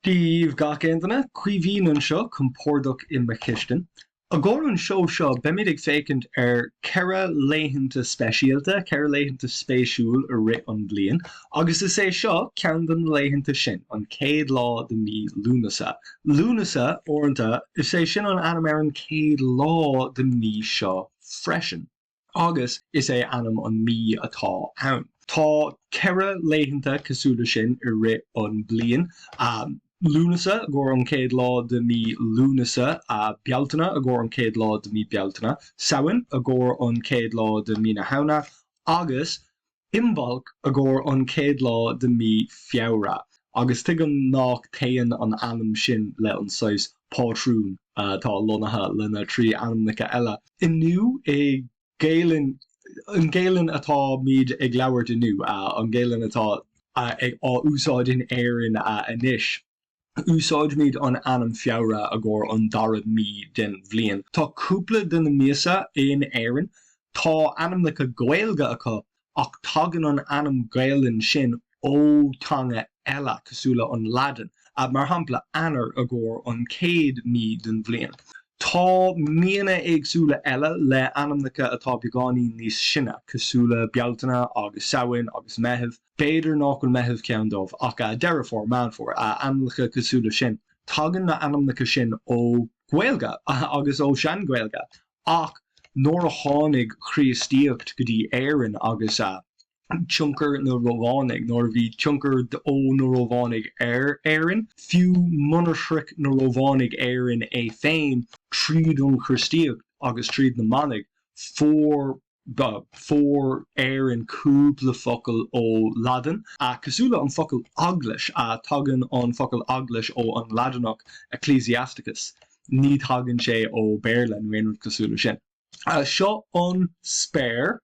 Píomh gach aontaithe, cuimhín an seo compordach I Machisten. Agora an seo beimid ag fécint ceithre laethanta speisialta, ceithre laethanta spéisiúil a rith an bblion, agus is é seo ceann den laethanta sin, an céad lá de mí Lughnasadh. Lughnasadh, orintha, is é sin an anam ar an céad lá de mí seo freisin. Agus is é anam an mí atá ann. Tá ceithre laethanta cosúla sin a rith an bblion. Lughnasadh agóir an céad lá de mí Lughnasadh, Bealtaine agóir an céad lá de mí Bealtaine, Samhain agóir an céad lá de mí na Hamhna, agus Imbolc agóir an céad lá de mí Feabhra. Agus tuigim nach taobhan an anam sin le an sais pátrún tá lonathe lena trí anamnacha eile. Inniu an ghéileann atá míad ag leabhart inniu, an ghéileann atá ag úsáid in éireann anois. Úsáid míad an anam Feabhra agóir an darad mí den bhliain. Tá cúpla den na míosa in éireann, tá anamnacha gaeilge acu, ach tagann an anam gaeilinn sin ó tanga eile cosúla an ladan, mar hampla anar agóir an céad mí den bhliain. Tá míana éagsúla eile le anamnacha atá beagání níos sinne, cosúla Bealtaine agus Samhain agus Meitheamh, beidir nach an Meitheamh ceann dómh, ach deire fór man fór anamnacha cosúla sin. Tagann na anamnacha sin ó gaeilge agus ó sean gaeilge, ach nóair a tháinig chríostíocht go dtí éireann agus tionchar na rómhánaigh, nóair bhí tionchar ó na rómhánaigh éireann, fiú monarchric na rómhánaigh éireann é féin tríd an chríostíocht agus tríd na manaigh fór éireann cúpla focail ó ladan, cosúla an focail aglas, tagann an focail aglas ó an ladanach ecclesiasticus, ní tagann sé ó Bealtaine réanúd cosúla sin. Seo an spéir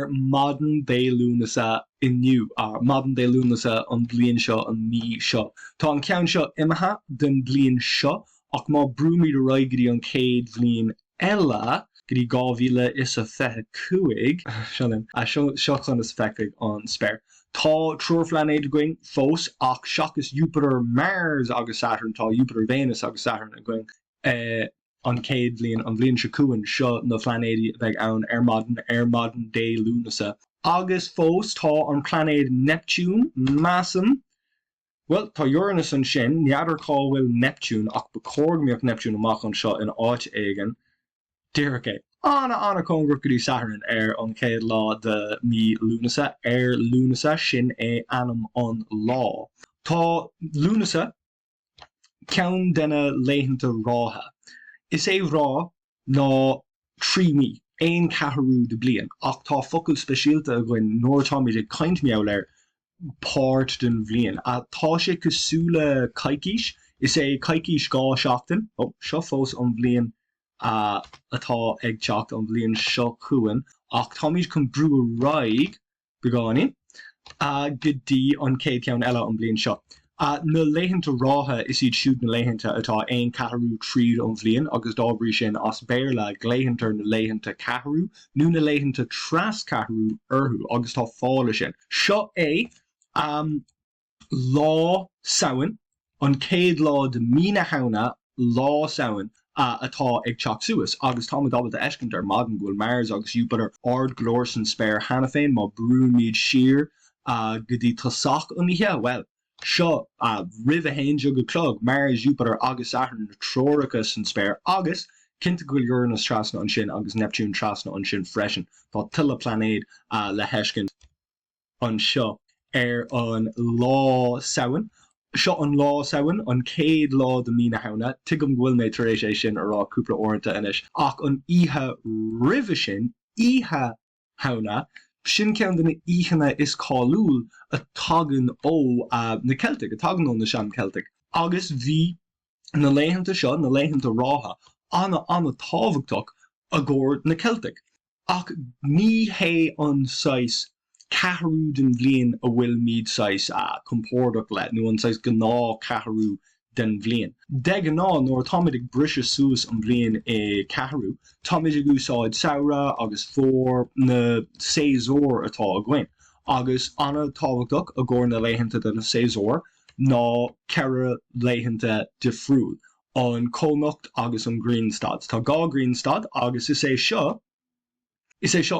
madan dé Lughnasadh inniu, madan dé Lughnasadh an bblion seo an mí seo. Tá an ceann seo imethe den bblion seo, ach má brúmid a roiig go dtí an céad bblion eile, go dtí 2025, seo chun is feicigh an spéir. Tá trúrfleanéid going fós, ach seachas Jupiter Mars agus Saturn, tá Jupiter Venus agus Saturn a going an céad bblion an bblion se cuain seo na phleanéid bheith ann madan dé Lughnasadh. Agus fós tá an plánéid Neptune massam. Well, tá Uranus an sin, neadidir bhfuil Neptune ach ba cóirgmíocht Neptune amach an seo in áit éigean. Díreach Anna congra go dtí Saturn an céad lá de mí Lughnasadh, Lughnasadh sin é anam an lá. Tá Lughnasadh ceann denna laethanta ráithe. Is é rá ná 3 mí, ein catharú de blian, ach tá focail speisialta a gcuin nóair tá muid ag caint meall ar páirt den bhliain. Tá sé cosúla caicís, is é caicís gá seachtain, seo fós an bblion atá ag teacht an bblion seo cuain, ach tá muid chun brú a roiig beagání go dtí an céad ceann eile an bblion seo. Na laethanta ráithe is iad siúd na laethanta atá ein catharú tríd an bhliain, agus dábrí sin as béarla gléithantar na laethanta catharú, nó na laethanta Tras-Ceathrú orthú, agus tá fála sin. Seo é lá Samhain, an céad lá de mí na Hamhna, lá Samhain, atá ag teacht suas, agus tá dábal a eiscintar madan ghfuil Mars agus Jupiter ard glór san spéir hena féin má brúmid siar go dtí tosach an ihe. Well, seo rih a hain go clog, Mars, Jupiter agus Saturn na tróracha san spéir, agus cinnte gofuil Uranus trasna an sin agus Neptune trasna an sin freisin. Tá tuile plánéid le heiscint an seo an lá Samhain. Seo an lá Samhain, an céad lá de mí na Hamhna, tuigim bhfuil mé tar éis é sin ará cúpla orintha inis, ach an ihe rih sin, ihe Hamhna, sin ceann den na íchanna is cáúil a tagann ó na Celtic, a tagann ó na sean Celtic. Agus bhí na laethanta seo, na laethanta ráithe, anna tábhachtach a gcóir na Celtic. Ach ní hé an sais catharú den bhliain a bhfuil míad sais compordach le, nó an sais gná catharú den bhliain. De gná nóair táid ag brise suas an bhliain é catharú, táid ag úsáid saoire agus fór na séasóir atá a gcuin. Agus anna tábhachtach a gcóir na laethanta den na séasóir, ná ceithre Laethanta de Friúil an Connacht agus an Greenstad. Tá gá Greenstad agus is é seo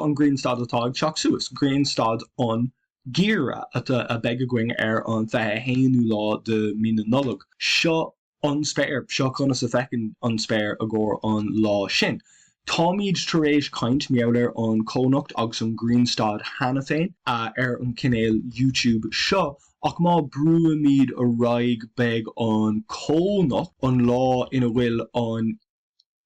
an Greenstad atá ag teach suas. Greenstad an Gira a bega going an fethe héanú lá de mína nolog. Seo an spéir, seo chuna sa fecin an spéir agór an lá sin. Táimid taréis kaint meáir an Connacht agus an Greenstad hena féin an cinéal YouTube seo, ach má brúamid a raig beg an Connacht an lá ina bhfuil an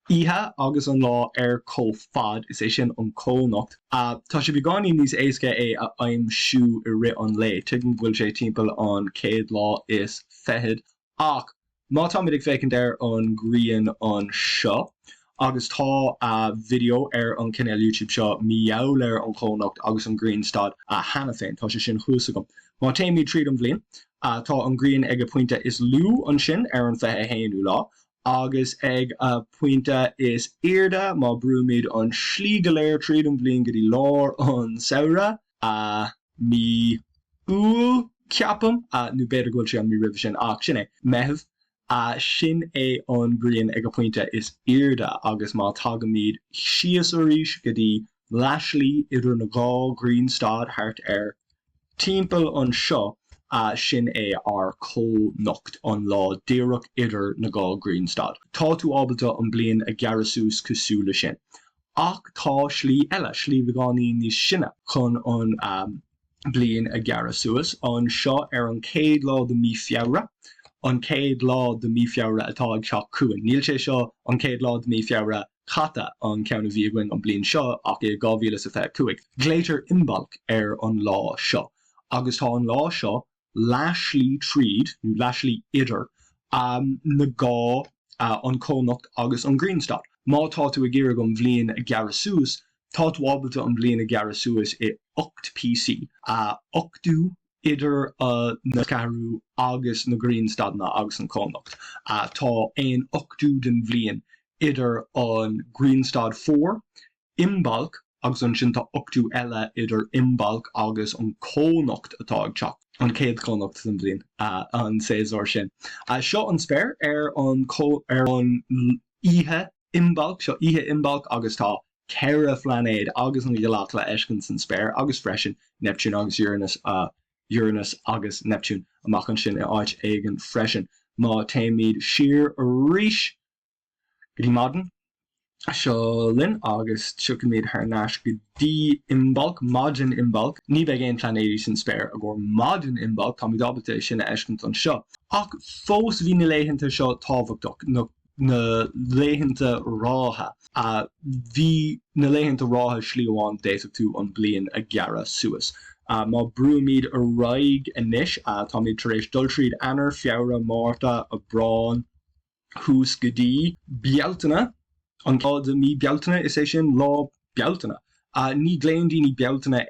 ihe agus an lá có fad is é sin an Connacht. Tá sé beganí níos éasca é a aimsú I ri an lé. Tugann bhfuil sé timpeall an céad lá is fethead ach má táimid ag fécinn ar an Grian an seo. Agus tá video an cinéal YouTube seo meáir an Connacht agus an Greenstad hena féin, tá sé sin chúsa gom. Má téimid tríd an bblion, tá an Grian ag a pointe is lú an sin an fethe héanú lá, agus ag a pointe is irde má brúmid an slí go léir tríd an bblion go dtí lár an saoire mí úl ceapam nó beidir goil sé an mí rih sin ach sin é meitheamh. Sin é an Grian ag a pointe is irde agus má tagamid sias oríis go dtí leaslí idir na gá Greenstad hart timpeall an seo sin é ar Connacht an lá díreach idir na gá Greenstad. Tá tú ábalta an blion a garasús cosúla sin. Ach tá slí eile, slí bheagáí níos sinne chun an blion a garasús an seo an céad lá de mí fiabhra. An céad lá de mí fiabhra atá ag teach cuain. Níl sé seo an céad lá de mí fiabhra chatta an ceanna bhíagain an blion seo ach I 2015. Gléitir Imbolc an lá seo. Agus tá an lá seo leaslí tríd, nó leaslí idir na gá an Connacht agus an Greenstad. Má tá tú a ggéire an bblion a garasús, tá tú ábalta an bblion a garasús I 8 PC. 8 idir na Ceathrú agus na Greenstad na agus an Connacht. Tá ein 8 den bblion idir an Greenstad 4, Imbolc agus an sin tá 8 eile idir Imbolc agus an Connacht atá ag teach. An céad Connacht den bblion an César sin. Seo an spéir an ihe Imbolc, seo ihe Imbolc agus tá ceithre flanéad agus an ghealach le eiscin san spéir agus freisin Neptune agus Uranus agus Neptune amach an sin áit éigen freisin. Má téimid siar a ríis go dtí maidin seo linn agus tugamid ar náis go dtí Imbolc, maidin Imbolc. Ní bheith géon planéadí san spéir agór maidin Imbolc tá muid ábalta sin eiscint an seo. Ach fós bhí na Laethanta seo tábhachtach na Laethanta Ráithe. Bhí na Laethanta Ráithe slí amháin déiteach tú an blion a gearra suas. Má brúmid a raig inis tá míid tar éis dul tríd anar fiabhra Márta a brán hús go dtí Bealtaine. An lá de mí Bealtaine is é sin lá Bealtaine. Ní gléonn daoine Bealtaine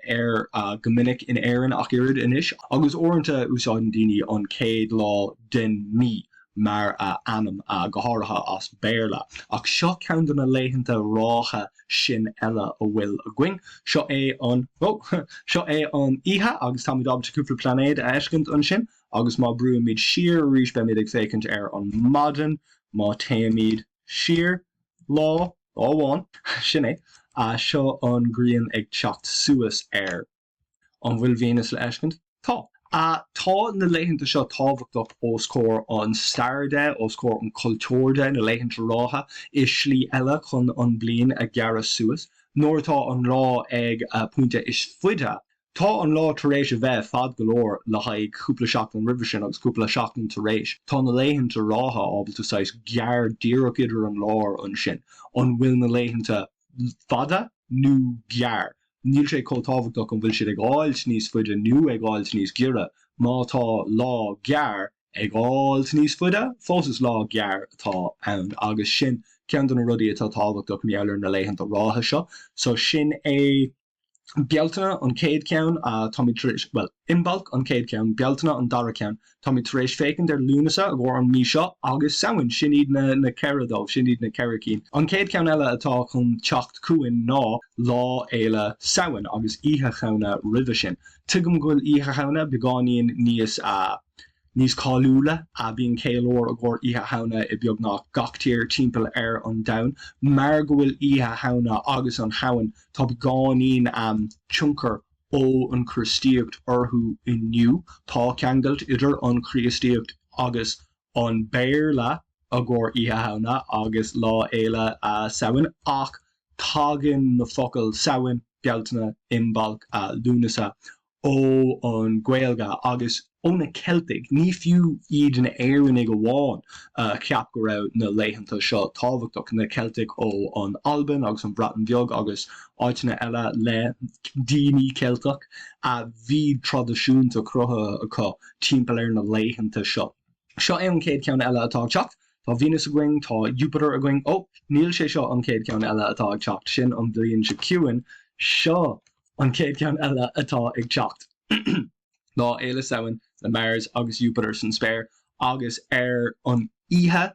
go minic in éireann ach irid inis, agus orintha úsáideann daoine an céad lá den mí mar anam go háirithe as béarla. Ach seo ceann na Laethanta Ráithe sin eile a bhfuil a gcuing. Seo é an ihe agus tá muid ábalta cúpla planéad a eiscint an sin, agus má brúamid siar ríis be mid ag fécint an maidin, má téimid siar lá áháin sin é seo an Grian ag teacht suas an bhfuil Venus le eiscint. Tá na Laethanta seo tábhachtach os cór an starde, os cór an cultúrde na Laethanta Ráithe is slí eile chun an blion a gearra suas. Nóir tá an lá ag pointe is fuide. Tá an lá tar éis a bheith fad golóir le haig cúpla seachtain ribh sin agus cúpla seachtain tar éis. Tá na Laethanta Ráithe ábalta sais gear díreach idir an lár an sin. An bhfuil na Laethanta fada nó gear. Níl sé comhtábhachtach an bhfuil siad ag áilt níos fuide nó ag áilt níos gira. Má tá lá gear ag áilt níos fuide, fós is lá gear atá ann agus sin ceann na rudaí atá tábhachtach meallar na Laethanta Ráithe seo. So sin é Bealtaine an céad ceann Imbolc an céad ceann, Bealtaine an dara ceann. Tá muid tar éis fécinn ar Lughnasadh agór an mí seo agus Samhain sin iad na ceradómh, sin iad na ceiricín. An céad ceann eile atá chun teacht cuain ná lá éile Samhain agus ihe cheanna ribh sin. Tuigim gúil ihe cheanna beáíonn níos Nís cáúla a bíon céalóir a ggur ihe hana I beag ná gachtíir timpeall an domhan, mar go bhfuil ihe hana agus an hain tá gáín tiúncar ó an chríostaíocht orthú inniu, tá ceangailt idir an chríostaíocht agus an béarla a ggur ihe hana agus lá éile samhain ach tágan na focail samhain Bealtaine Imbolc Lughnasadh ó an Gaeilge agus ó na Celtic ní fiú iad na éireann ag bháin ceap go raibh na Laethanta seo tábhachtach na Celtic ó an Alban agus an Bratan bheag agus áiteanna eile le daoine Celtach a bhí tradiisiúnta crutha acu timpeall na Laethanta seo. Seo é an céad ceann eile atá teacht. Tá Venus a going, tá Jupiter a going, níl sé seo an céad ceann eile atá ag teacht sin an bblion se ciúin, seo an céad ceann eile atá ag teacht. Lá éile samhain na Mars agus Jupiter san spéir agus an ihe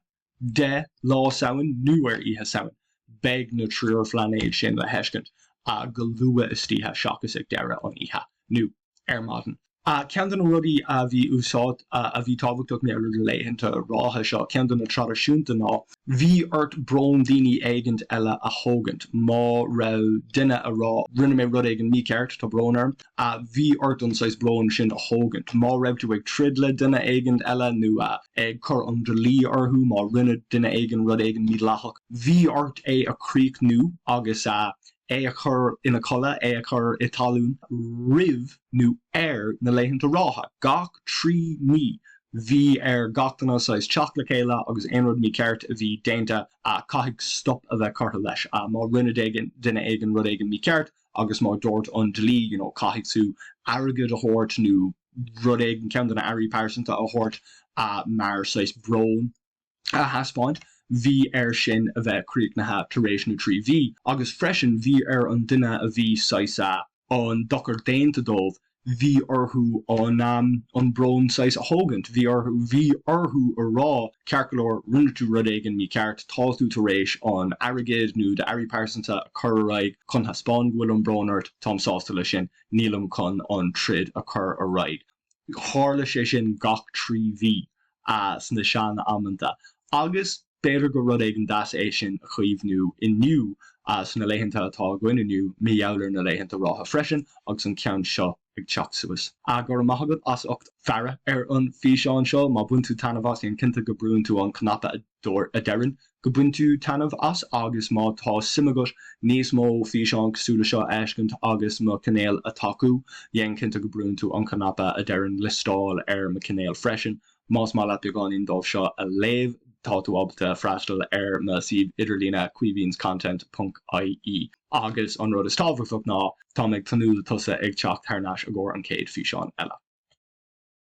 de lá samhain nu ihe samhain beag na tríor flanéid sin le heiscint a go lua istíthe seachas ag deire an ihe nu maidin. Cean an rudí a bhí úsáid a bhí tábhachtach na Laethanta Ráithe seo, cean na tradiisiúnta ná, bhí ort brón daoine éigent eile a thógant, má raibh duine a rá rinne mé rud éigen mí ceart tá brón a bhí ort an sais brón sin a thógant, má raibh tú ag trid le duine éigent eile nó ag chur an drlí orthú má rinne duine éigen rud éigen mí leathach. Bhí ort é a críoc nu agus é a chur ina chola, é a chur I talún rih nó na Laethanta Ráithe. Gach trí ní bhí gachtainna sais teach le chéile agus aonrad mí ceart a bhí déanta a caithfidh stop a bheith carta leis. Má rinne duine éigen rud éigen mí ceart agus má dúirt an dlí, caithfidh tú airgid a thabhairt nó rud éigen ceann na airí pásanta a thabhairt mar sais brón a haspáint. Bhí sin a bheith críochnathe tar éis nó trí bhí, agus freisin bhí an duine a bhí sais an dochar déanta dómh, bhí orthú an brón sais a thógant, bhí orthú a rá cearcalóir rinne tú rud éigen mí ceart táil tú tar éis an airgid nó de airí pásanta a chur raig chun haspáin bhfuil an brónart tám sásta lei sin nílam chun an trid a chur a raig. Tharla sé sin gach trí bhí sna sean amanta. Agus beidir go rud éigen das é sin a chuomhnú inniu sna Laethanta atá going inniu méheabhlar na Laethanta Ráithe freisin agus an ceann seo ag teacht suas. Gur maithagad as 8 fearra an físeán seo má buin tú talamh as an cinnte go brún tú an cnapa a deireann, go buin tú talamh as agus má tá simagat níos mó físeán cosúla seo éiscint agus má cinéal a taú, dhéon cinnte go brún tú an cnapa a deireann listáil ma cinéal freisin, más má le beagán dómh seo a léamh tá tú ábalta freistal na siad idirlína cuivínscontent.ie agus an rud is tábhachtach ná tá ag tanúla tusa ag teacht thar leis a ggur an céad físeán eile.